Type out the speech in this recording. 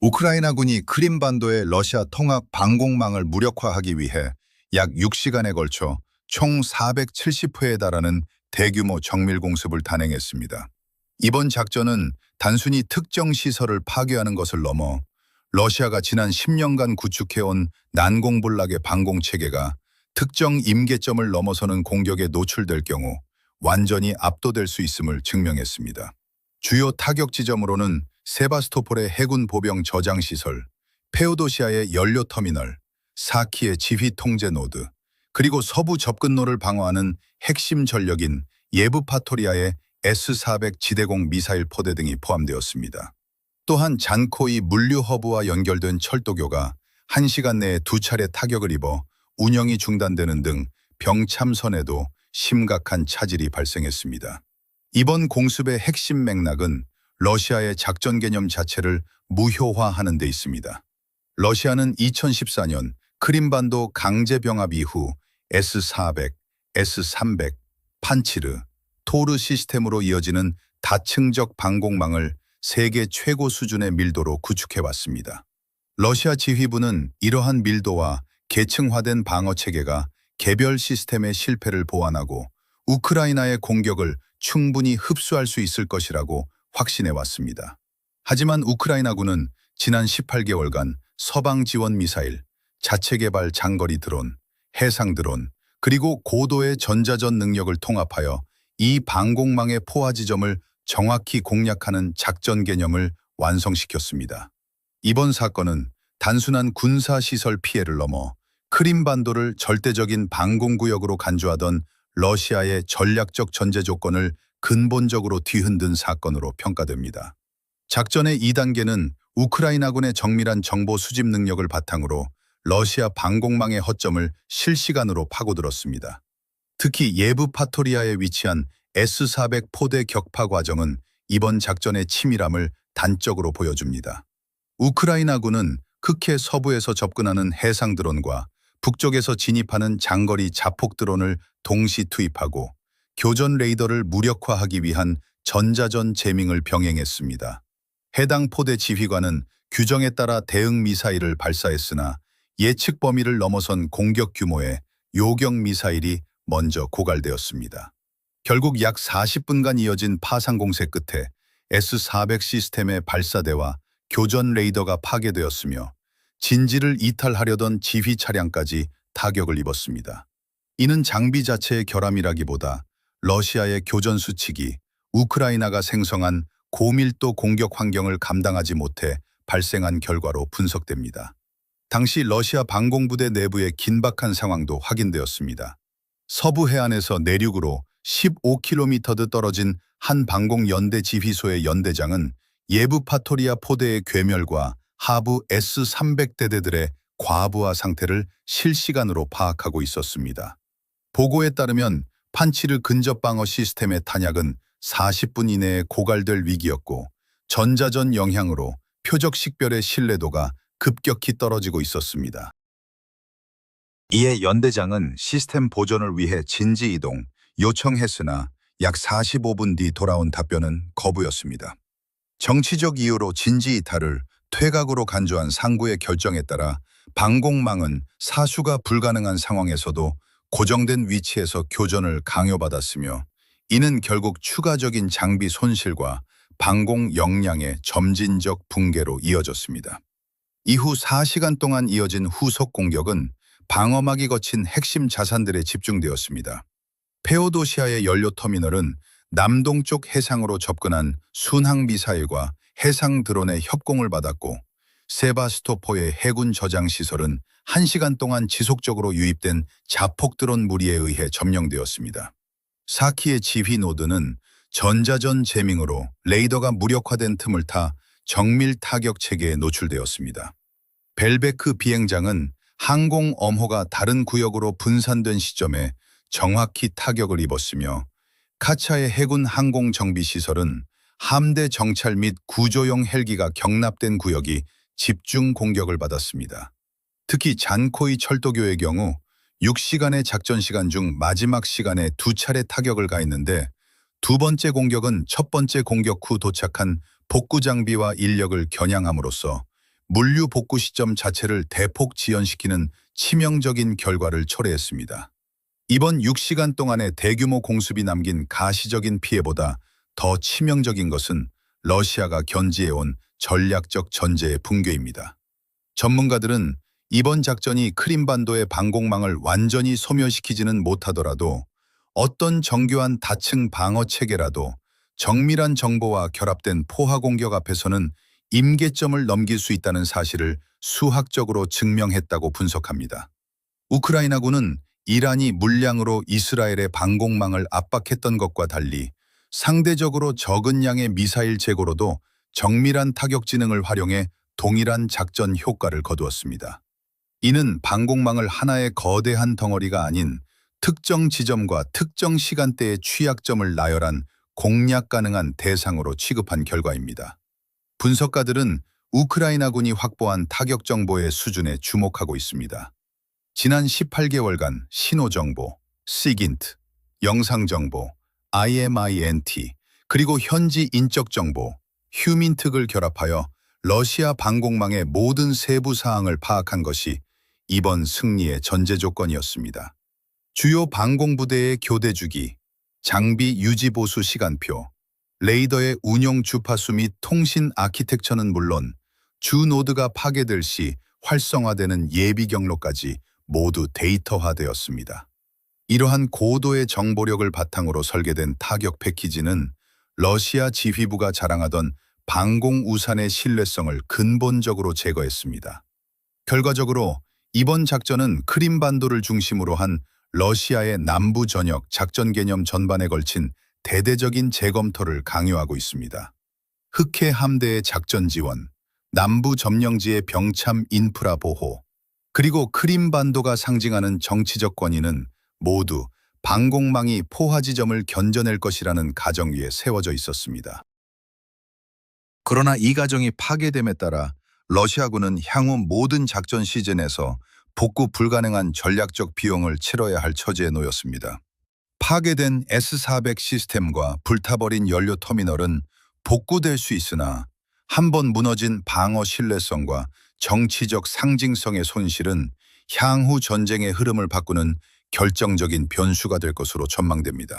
우크라이나군이 크림반도의 러시아 통합 방공망을 무력화하기 위해 약 6시간에 걸쳐 총 470회에 달하는 대규모 정밀 공습을 단행했습니다. 이번 작전은 단순히 특정 시설을 파괴하는 것을 넘어 러시아가 지난 10년간 구축해온 난공불락의 방공체계가 특정 임계점을 넘어서는 공격에 노출될 경우 완전히 압도될 수 있음을 증명했습니다. 주요 타격 지점으로는 세바스토폴의 해군 보병 저장시설, 페오도시아의 연료터미널, 사키의 지휘 통제 노드, 그리고 서부 접근로를 방어하는 핵심 전력인 예브파토리아의 S-400 지대공 미사일 포대 등이 포함되었습니다. 또한 잔코이 물류 허브와 연결된 철도교가 1시간 내에 2차례 타격을 입어 운영이 중단되는 등 병참선에도 심각한 차질이 발생했습니다. 이번 공습의 핵심 맥락은 러시아의 작전 개념 자체를 무효화하는 데 있습니다. 러시아는 2014년 크림반도 강제병합 이후 S-400, S-300, 판치르, 토르 시스템으로 이어지는 다층적 방공망을 세계 최고 수준의 밀도로 구축해왔습니다. 러시아 지휘부는 이러한 밀도와 계층화된 방어체계가 개별 시스템의 실패를 보완하고 우크라이나의 공격을 충분히 흡수할 수 있을 것이라고 확신해왔습니다. 하지만 우크라이나군은 지난 18개월간 서방 지원 미사일, 자체 개발 장거리 드론, 해상 드론, 그리고 고도의 전자전 능력을 통합하여 이 방공망의 포화 지점을 정확히 공략하는 작전 개념을 완성시켰습니다. 이번 사건은 단순한 군사시설 피해를 넘어 크림반도를 절대적인 방공구역으로 간주하던 러시아의 전략적 전제 조건을 근본적으로 뒤흔든 사건으로 평가됩니다. 작전의 2단계는 우크라이나군의 정밀한 정보 수집 능력을 바탕으로 러시아 방공망의 허점을 실시간으로 파고들었습니다. 특히 예브파토리아에 위치한 S-400 포대 격파 과정은 이번 작전의 치밀함을 단적으로 보여줍니다. 우크라이나군은 극해 서부에서 접근하는 해상 드론과 북쪽에서 진입하는 장거리 자폭 드론을 동시 투입하고 교전 레이더를 무력화하기 위한 전자전 제밍을 병행했습니다. 해당 포대 지휘관은 규정에 따라 대응 미사일을 발사했으나 예측 범위를 넘어선 공격 규모의 요격 미사일이 먼저 고갈되었습니다. 결국 약 40분간 이어진 파상 공세 끝에 S-400 시스템의 발사대와 교전 레이더가 파괴되었으며 진지를 이탈하려던 지휘 차량까지 타격을 입었습니다. 이는 장비 자체의 결함이라기보다 러시아의 교전 수칙이 우크라이나가 생성한 고밀도 공격 환경을 감당하지 못해 발생한 결과로 분석됩니다. 당시 러시아 방공부대 내부의 긴박한 상황도 확인되었습니다. 서부 해안에서 내륙으로 15km 떨어진 한 방공연대 지휘소의 연대장은 예브파토리아 포대의 괴멸과 하부 S-300대대들의 과부하 상태를 실시간으로 파악하고 있었습니다. 보고에 따르면 판치르 근접 방어 시스템의 탄약은 40분 이내에 고갈될 위기였고 전자전 영향으로 표적 식별의 신뢰도가 급격히 떨어지고 있었습니다. 이에 연대장은 시스템 보존을 위해 진지 이동 요청했으나 약 45분 뒤 돌아온 답변은 거부였습니다. 정치적 이유로 진지 이탈을 퇴각으로 간주한 상부의 결정에 따라 방공망은 사수가 불가능한 상황에서도 고정된 위치에서 교전을 강요받았으며 이는 결국 추가적인 장비 손실과 방공 역량의 점진적 붕괴로 이어졌습니다. 이후 4시간 동안 이어진 후속 공격은 방어막이 거친 핵심 자산들에 집중되었습니다. 페오도시아의 연료터미널은 남동쪽 해상으로 접근한 순항미사일과 해상 드론의 협공을 받았고 세바스토포의 해군 저장시설은 1시간 동안 지속적으로 유입된 자폭 드론 무리에 의해 점령되었습니다. 사키의 지휘 노드는 전자전 제밍으로 레이더가 무력화된 틈을 타 정밀 타격 체계에 노출되었습니다. 벨베크 비행장은 항공 엄호가 다른 구역으로 분산된 시점에 정확히 타격을 입었으며 카차의 해군 항공 정비 시설은 함대 정찰 및 구조용 헬기가 경납된 구역이 집중 공격을 받았습니다. 특히 잔코이 철도교의 경우 6시간의 작전 시간 중 마지막 시간에 2차례 타격을 가했는데 두 번째 공격은 첫 번째 공격 후 도착한 복구 장비와 인력을 겨냥함으로써 물류 복구 시점 자체를 대폭 지연시키는 치명적인 결과를 초래했습니다. 이번 6시간 동안의 대규모 공습이 남긴 가시적인 피해보다 더 치명적인 것은 러시아가 견지해온 전략적 전제의 붕괴입니다. 전문가들은 이번 작전이 크림반도의 방공망을 완전히 소멸시키지는 못하더라도 어떤 정교한 다층 방어 체계라도 정밀한 정보와 결합된 포화 공격 앞에서는 임계점을 넘길 수 있다는 사실을 수학적으로 증명했다고 분석합니다. 우크라이나군은 이란이 물량으로 이스라엘의 방공망을 압박했던 것과 달리 상대적으로 적은 양의 미사일 재고로도 정밀한 타격 지능을 활용해 동일한 작전 효과를 거두었습니다. 이는 방공망을 하나의 거대한 덩어리가 아닌 특정 지점과 특정 시간대의 취약점을 나열한 공략 가능한 대상으로 취급한 결과입니다. 분석가들은 우크라이나군이 확보한 타격 정보의 수준에 주목하고 있습니다. 지난 18개월간 신호정보, 시긴트, 영상정보, IMINT, 그리고 현지 인적 정보, 휴민특을 결합하여 러시아 방공망의 모든 세부 사항을 파악한 것이 이번 승리의 전제 조건이었습니다. 주요 방공부대의 교대 주기, 장비 유지 보수 시간표, 레이더의 운용 주파수 및 통신 아키텍처는 물론 주 노드가 파괴될 시 활성화되는 예비 경로까지 모두 데이터화되었습니다. 이러한 고도의 정보력을 바탕으로 설계된 타격 패키지는 러시아 지휘부가 자랑하던 방공 우산의 신뢰성을 근본적으로 제거했습니다. 결과적으로 이번 작전은 크림반도를 중심으로 한 러시아의 남부 전역 작전 개념 전반에 걸친 대대적인 재검토를 강요하고 있습니다. 흑해 함대의 작전 지원, 남부 점령지의 병참 인프라 보호, 그리고 크림반도가 상징하는 정치적 권위는 모두 방공망이 포화 지점을 견뎌낼 것이라는 가정 위에 세워져 있었습니다. 그러나 이 가정이 파괴됨에 따라 러시아군은 향후 모든 작전 시즌에서 복구 불가능한 전략적 비용을 치러야 할 처지에 놓였습니다. 파괴된 S-400 시스템과 불타버린 연료 터미널은 복구될 수 있으나 한 번 무너진 방어 신뢰성과 정치적 상징성의 손실은 향후 전쟁의 흐름을 바꾸는 결정적인 변수가 될 것으로 전망됩니다.